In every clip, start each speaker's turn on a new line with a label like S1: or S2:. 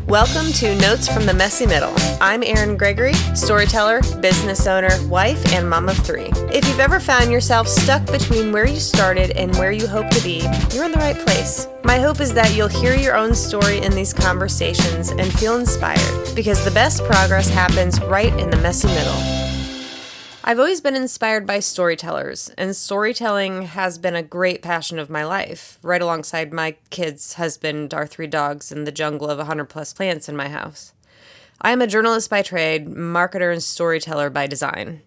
S1: Welcome to Notes from the Messy Middle. I'm Erin Gregory, storyteller, business owner, wife, and mom of 3. If you've ever found yourself stuck between where you started and where you hope to be, you're in the right place. My hope is that you'll hear your own story in these conversations and feel inspired, because the best progress happens right in the messy middle. I've always been inspired by storytellers, and storytelling has been a great passion of my life, right alongside my kids, husband, our 3 dogs, and the jungle of 100+ plants in my house. I am a journalist by trade, marketer, and storyteller by design.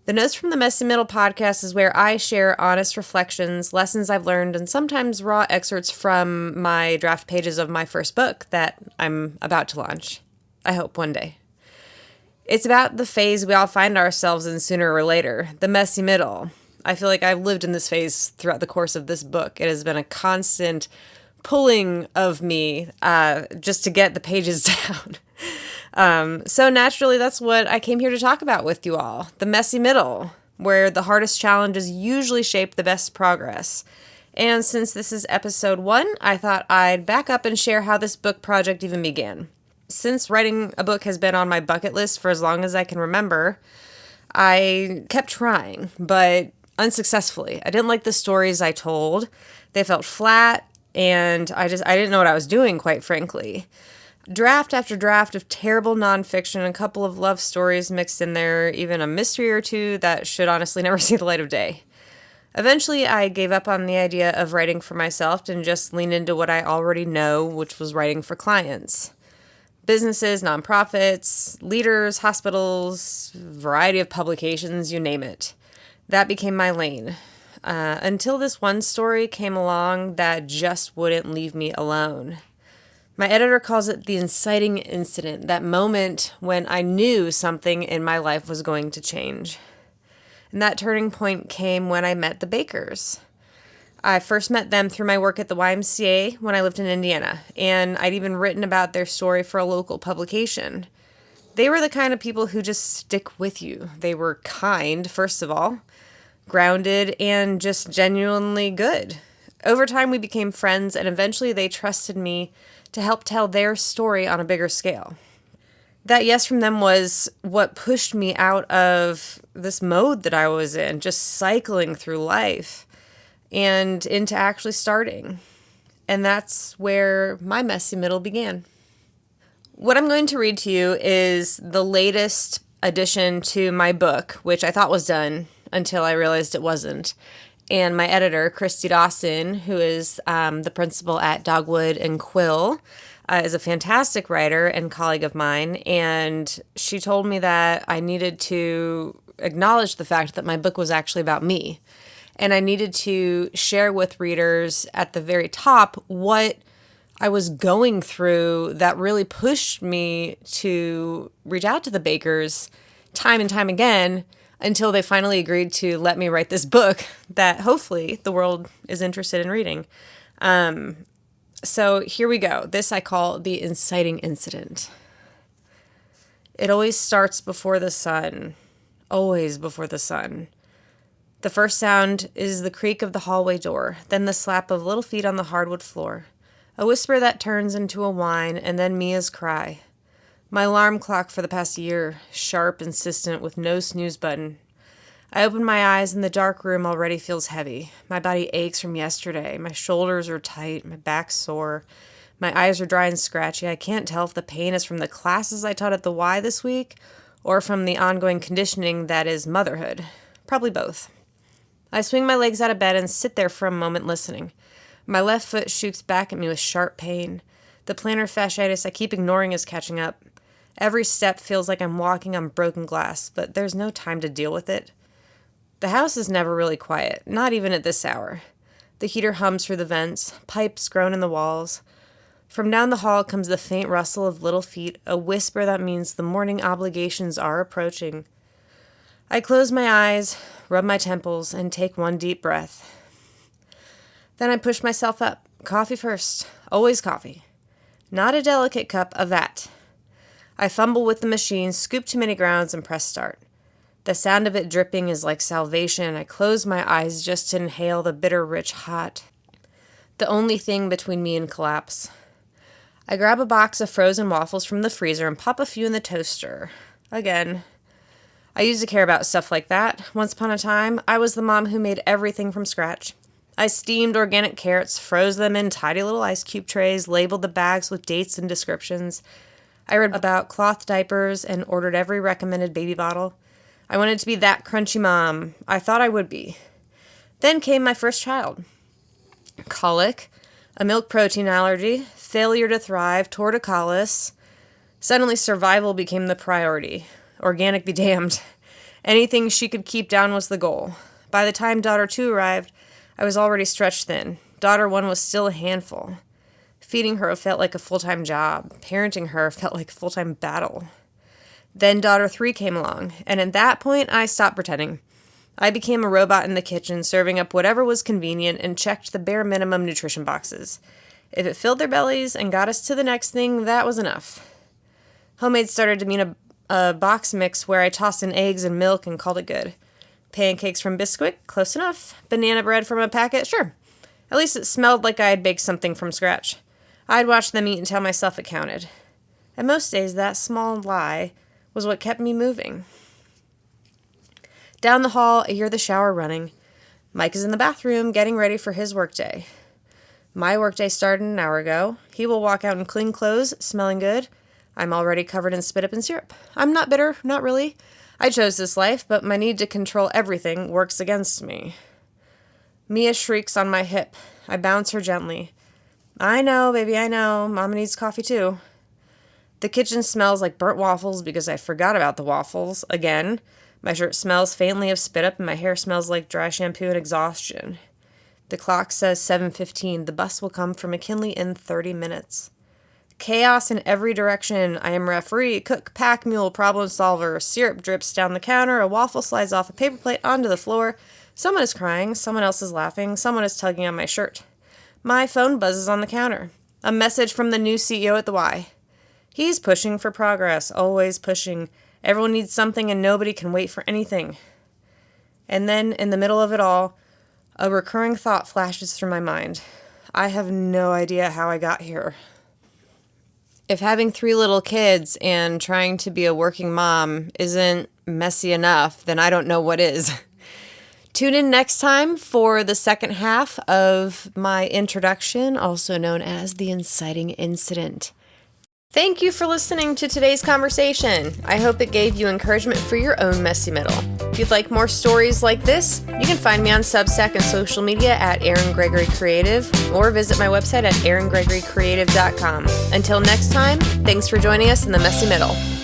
S1: The Notes from the Messy Middle podcast is where I share honest reflections, lessons I've learned, and sometimes raw excerpts from my draft pages of my first book that I'm about to launch. I hope one day. It's about the phase we all find ourselves in sooner or later, the messy middle. I feel like I've lived in this phase throughout the course of this book. It has been a constant pulling of me just to get the pages down. So naturally, that's what I came here to talk about with you all, the messy middle, where the hardest challenges usually shape the best progress. And since this is episode 1, I thought I'd back up and share how this book project even began. Since writing a book has been on my bucket list for as long as I can remember, I kept trying, but unsuccessfully. I didn't like the stories I told. They felt flat, and I didn't know what I was doing, quite frankly. Draft after draft of terrible nonfiction, a couple of love stories mixed in there, even a mystery or 2 that should honestly never see the light of day. Eventually, I gave up on the idea of writing for myself and just leaned into what I already know, which was writing for clients. Businesses, nonprofits, leaders, hospitals, variety of publications, you name it. That became my lane. Until this one story came along that just wouldn't leave me alone. My editor calls it the inciting incident, that moment when I knew something in my life was going to change. And that turning point came when I met the Bakers. I first met them through my work at the YMCA when I lived in Indiana, and I'd even written about their story for a local publication. They were the kind of people who just stick with you. They were kind, first of all, grounded, and just genuinely good. Over time, we became friends, and eventually they trusted me to help tell their story on a bigger scale. That yes from them was what pushed me out of this mode that I was in, just cycling through life, and into actually starting. And that's where my messy middle began. What I'm going to read to you is the latest addition to my book, which I thought was done until I realized it wasn't. And my editor, Christy Dawson, who is the principal at Dogwood and Quill, is a fantastic writer and colleague of mine. And she told me that I needed to acknowledge the fact that my book was actually about me. And I needed to share with readers at the very top what I was going through that really pushed me to reach out to the Bakers time and time again until they finally agreed to let me write this book that hopefully the world is interested in reading. So here we go. This I call the inciting incident. It always starts before the sun, always before the sun. The first sound is the creak of the hallway door, then the slap of little feet on the hardwood floor, a whisper that turns into a whine, and then Mia's cry. My alarm clock for the past year, sharp, insistent, with no snooze button. I open my eyes and the dark room already feels heavy. My body aches from yesterday. My shoulders are tight, my back's sore. My eyes are dry and scratchy. I can't tell if the pain is from the classes I taught at the Y this week or from the ongoing conditioning that is motherhood. Probably both. I swing my legs out of bed and sit there for a moment listening. My left foot shoots back at me with sharp pain. The plantar fasciitis I keep ignoring is catching up. Every step feels like I'm walking on broken glass, but there's no time to deal with it. The house is never really quiet, not even at this hour. The heater hums through the vents, pipes groan in the walls. From down the hall comes the faint rustle of little feet, a whisper that means the morning obligations are approaching. I close my eyes, rub my temples, and take one deep breath. Then I push myself up. Coffee first. Always coffee. Not a delicate cup, a vat. I fumble with the machine, scoop too many grounds, and press start. The sound of it dripping is like salvation. I close my eyes just to inhale the bitter, rich hot. The only thing between me and collapse. I grab a box of frozen waffles from the freezer and pop a few in the toaster. Again, I used to care about stuff like that. Once upon a time, I was the mom who made everything from scratch. I steamed organic carrots, froze them in tidy little ice cube trays, labeled the bags with dates and descriptions. I read about cloth diapers and ordered every recommended baby bottle. I wanted to be that crunchy mom. I thought I would be. Then came my first child. Colic, a milk protein allergy, failure to thrive, torticollis. Suddenly survival became the priority. Organic be damned. Anything she could keep down was the goal. By the time daughter 2 arrived, I was already stretched thin. Daughter 1 was still a handful. Feeding her felt like a full-time job. Parenting her felt like a full-time battle. Then daughter 3 came along, and at that point, I stopped pretending. I became a robot in the kitchen, serving up whatever was convenient and checked the bare minimum nutrition boxes. If it filled their bellies and got us to the next thing, that was enough. Homemade started to mean a box mix where I tossed in eggs and milk and called it good. Pancakes from Bisquick? Close enough. Banana bread from a packet? Sure. At least it smelled like I had baked something from scratch. I'd watch them eat and tell myself it counted. And most days, that small lie was what kept me moving. Down the hall, I hear the shower running. Mike is in the bathroom getting ready for his workday. My workday started an hour ago. He will walk out in clean clothes, smelling good. I'm already covered in spit-up and syrup. I'm not bitter, not really. I chose this life, but my need to control everything works against me. Mia shrieks on my hip. I bounce her gently. I know, baby, I know. Mama needs coffee too. The kitchen smells like burnt waffles because I forgot about the waffles. Again, my shirt smells faintly of spit-up and my hair smells like dry shampoo and exhaustion. The clock says 7:15. The bus will come from McKinley in 30 minutes. Chaos in every direction. I am referee, cook, pack mule, problem solver. Syrup drips down the counter. A waffle slides off a paper plate onto the floor. Someone is crying. Someone else is laughing. Someone is tugging on my shirt. My phone buzzes on the counter. A message from the new CEO at the Y. He's pushing for progress, always pushing. Everyone needs something and nobody can wait for anything. And then, in the middle of it all, a recurring thought flashes through my mind. I have no idea how I got here. If having 3 little kids and trying to be a working mom isn't messy enough, then I don't know what is. Tune in next time for the second half of my introduction, also known as the inciting incident. Thank you for listening to today's conversation. I hope it gave you encouragement for your own messy middle. If you'd like more stories like this, you can find me on Substack and social media at Erin Gregory Creative, or visit my website at eringregorycreative.com. Until next time, thanks for joining us in the messy middle.